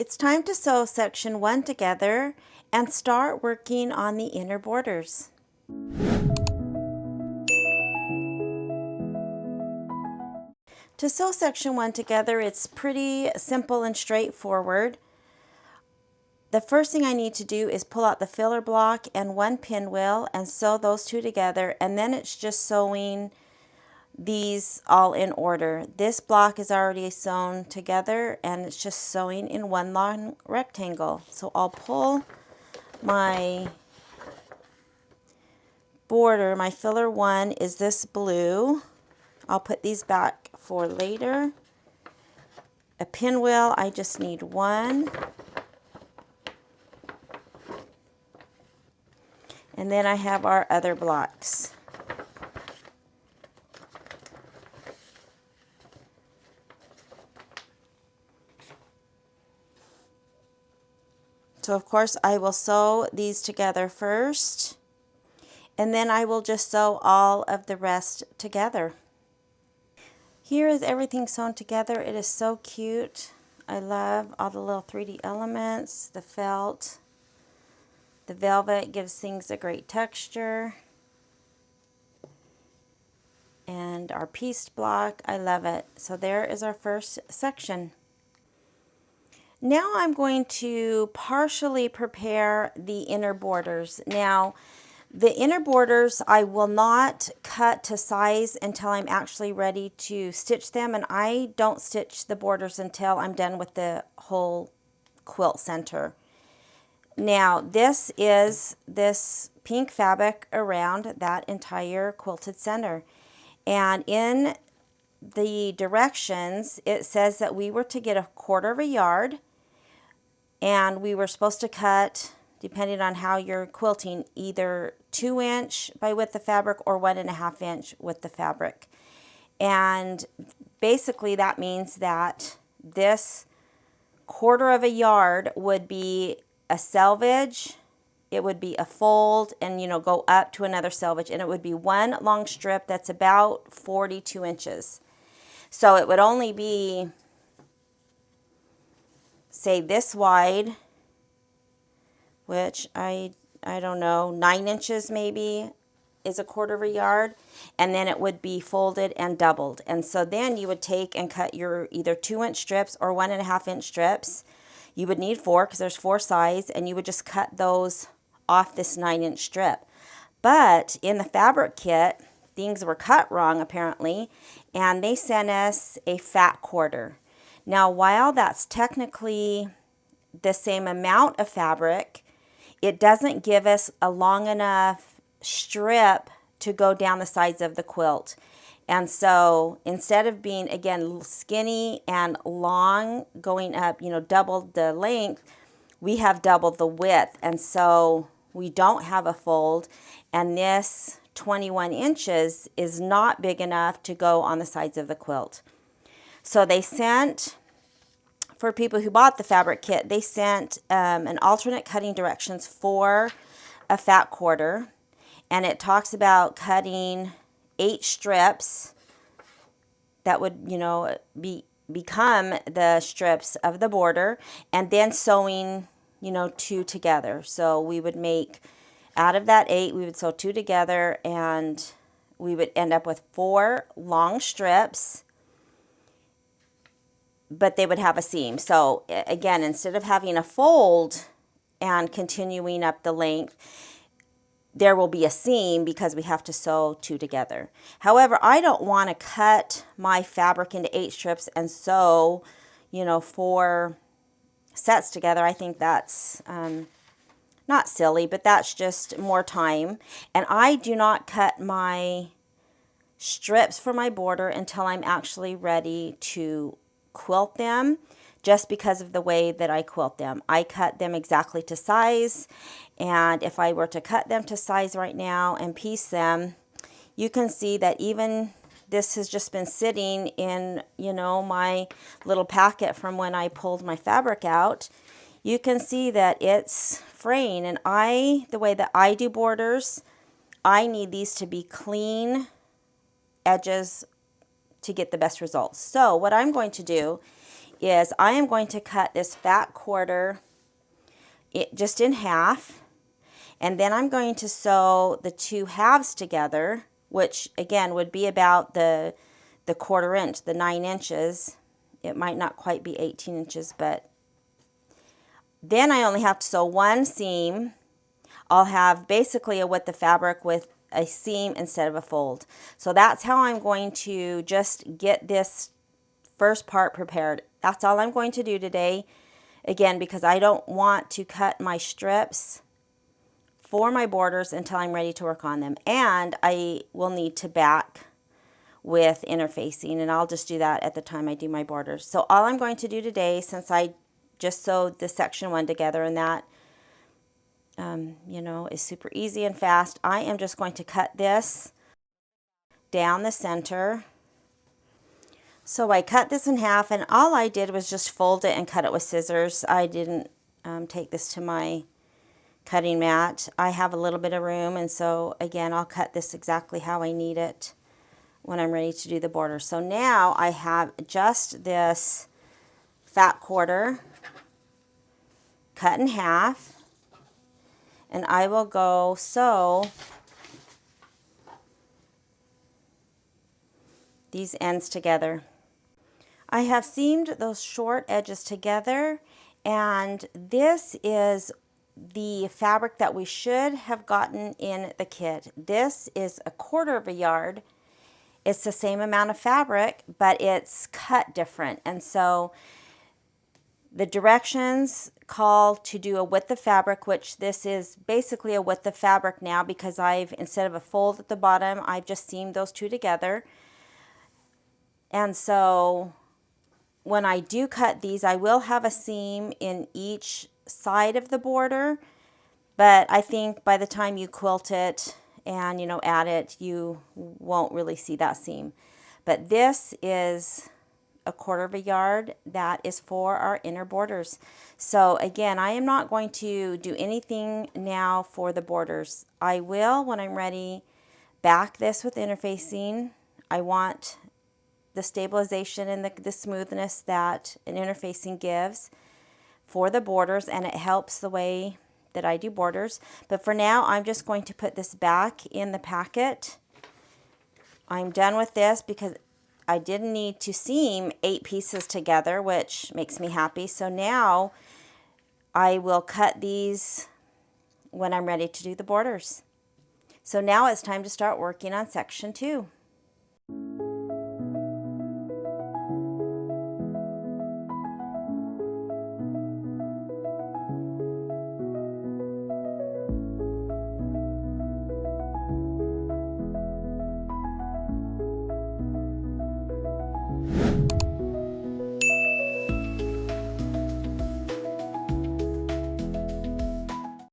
It's time to sew section 1 together and start working on the inner borders. To sew section 1 together, it's pretty simple and straightforward. The first thing I need to do is pull out the filler block and one pinwheel and sew those two together, and then it's just sewing these all in order. This block is already sewn together and it's just sewing in one long rectangle. So I'll pull my border. My filler 1 is this blue. I'll put these back for later. A pinwheel, I just need one. And then I have our other blocks. So of course I will sew these together first, and then I will just sew all of the rest together. Here is everything sewn together. It is so cute. I love all the little 3D elements, the felt, the velvet gives things a great texture, and our pieced block, I love it. So there is our first section. Now I'm going to partially prepare the inner borders. Now, the inner borders I will not cut to size until I'm actually ready to stitch them, and I don't stitch the borders until I'm done with the whole quilt center. Now, this is this pink fabric around that entire quilted center, and in the directions it says that we were to get 1/4 of a yard, and we were supposed to cut, depending on how you're quilting, either 2-inch by width of fabric or 1.5-inch width of fabric. And basically that means that this 1/4 of a yard would be a selvage, it would be a fold, and go up to another selvage, and it would be one long strip that's about 42 inches. So it would only be, say, this wide, which I don't know, 9 inches maybe is 1/4 of a yard, and then it would be folded and doubled. And so then you would take and cut your either 2-inch strips or 1.5-inch strips. You would need 4 because there's 4 sides, and you would just cut those off this 9-inch strip. But in the fabric kit, things were cut wrong apparently, and they sent us a fat 1/4. Now, while that's technically the same amount of fabric, it doesn't give us a long enough strip to go down the sides of the quilt. And so instead of being, again, skinny and long, going up, double the length, we have doubled the width. And so we don't have a fold, and this 21 inches is not big enough to go on the sides of the quilt. So they sent, for people who bought the fabric kit, they sent an alternate cutting directions for a fat 1/4, and it talks about cutting 8 strips that would, become the strips of the border, and then sewing, 2 together. So we would make, out of that 8, we would sew 2 together, and we would end up with 4 long strips, but they would have a seam. So again, instead of having a fold and continuing up the length, there will be a seam because we have to sew 2 together. However, I don't want to cut my fabric into 8 strips and sew, 4 sets together. I think that's not silly, but that's just more time. And I do not cut my strips for my border until I'm actually ready to quilt them, just because of the way that I quilt them. I cut them exactly to size, and if I were to cut them to size right now and piece them, you can see that even this has just been sitting in, my little packet from when I pulled my fabric out. You can see that it's fraying, and the way that I do borders, I need these to be clean edges to get the best results. So what I'm going to do is I am going to cut this fat quarter just in half, and then I'm going to sew the two halves together, which again would be about the 1/4 inch, the 9 inches. It might not quite be 18 inches, but then I only have to sew one seam. I'll have basically a width of fabric with a seam instead of a fold. So that's how I'm going to just get this first part prepared. That's all I'm going to do today. Again, because I don't want to cut my strips for my borders until I'm ready to work on them. And I will need to back with interfacing, and I'll just do that at the time I do my borders. So all I'm going to do today, since I just sewed the section 1 together, and that you know, is super easy and fast, I am just going to cut this down the center. So I cut this in half, and all I did was just fold it and cut it with scissors. I didn't take this to my cutting mat. I have a little bit of room, and so again, I'll cut this exactly how I need it when I'm ready to do the border. So now I have just this fat quarter cut in half, and I will go sew these ends together. I have seamed those short edges together, and this is the fabric that we should have gotten in the kit. This is 1/4 yard. It's the same amount of fabric, but it's cut different. And so the directions call to do a width of fabric, which this is basically a width of fabric now, because instead of a fold at the bottom, I've just seamed those two together. And so when I do cut these, I will have a seam in each side of the border, but I think by the time you quilt it and, you know, add it, you won't really see that seam. But this is 1/4 yard. That is for our inner borders. So again, I am not going to do anything now for the borders. I will, when I'm ready, back this with interfacing. I want the stabilization and the smoothness that an interfacing gives for the borders, and it helps the way that I do borders. But for now, I'm just going to put this back in the packet. I'm done with this because I didn't need to seam 8 pieces together, which makes me happy. So now I will cut these when I'm ready to do the borders. So now it's time to start working on section 2.